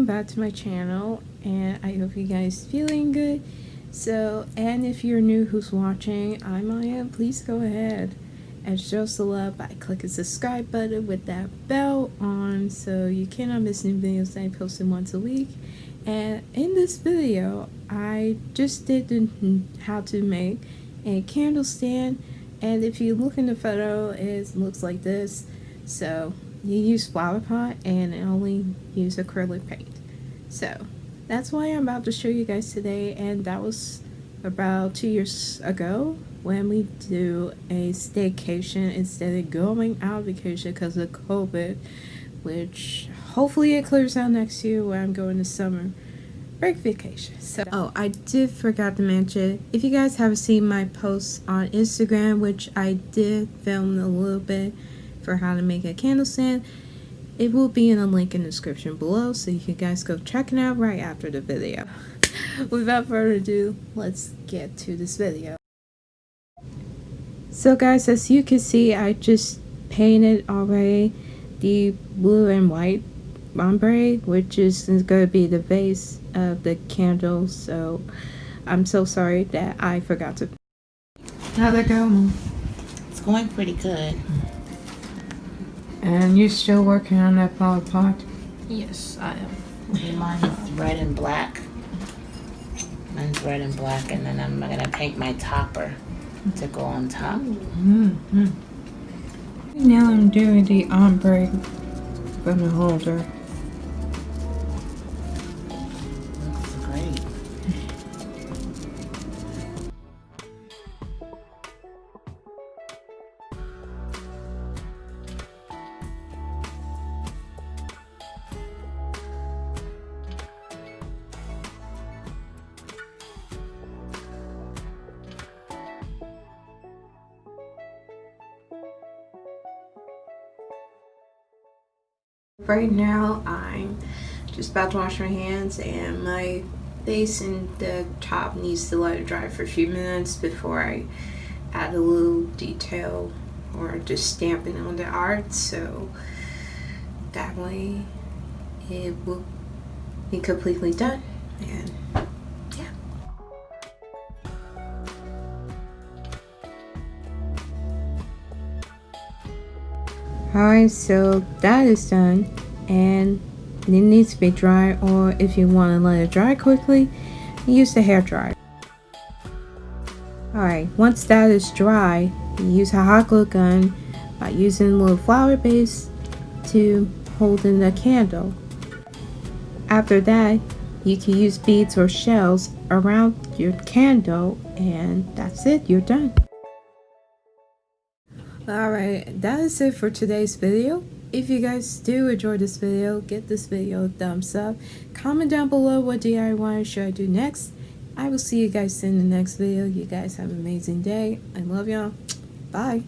back to my channel, and I hope you guys feeling good. So, and if you're new who's watching, I'm Maya. Please go ahead and show some love by clicking the subscribe button with that bell on so you cannot miss new videos that I post once a week. And in this video, I just did how to make a candle stand, and if you look in the photo, it looks like this. So you use flower pot and only use acrylic paint. So that's why I'm about to show you guys today, and that was about 2 years ago when we do a staycation instead of going out vacation because of COVID, which hopefully it clears out next year where I'm going to summer break vacation. So, oh, I did forgot to mention, if you guys haven't seen my posts on Instagram, which I did film a little bit for how to make a candle stand, it will be in a link in the description below, so you can guys go check it out right after the video. Without further ado, let's get to this video. So guys, as you can see, I just painted already the blue and white ombre, which is going to be the base of the candle. So I'm so sorry that I forgot to. How'd it go, Mom? It's going pretty good. And you're still working on that flower pot? Yes, I am. Mine's red and black. Mine's red and black, and then I'm gonna paint my topper to go on top. Now I'm doing the ombre from the holder. Looks great. Right now I'm just about to wash my hands, and my base and the top needs to let it dry for a few minutes before I add a little detail or just stamping on the art, so that way it will be completely done. And yeah. Alright, so that is done, and it needs to be dry, or if you want to let it dry quickly, use the hair dryer. Alright, once that is dry, you use a hot glue gun by using a little flower base to hold in the candle. After that, you can use beads or shells around your candle, and that's it, you're done. Alright, that is it for today's video. If you guys do enjoy this video, give this video a thumbs up. Comment down below what DIY should I do next. I will see you guys in the next video. You guys have an amazing day. I love y'all. Bye.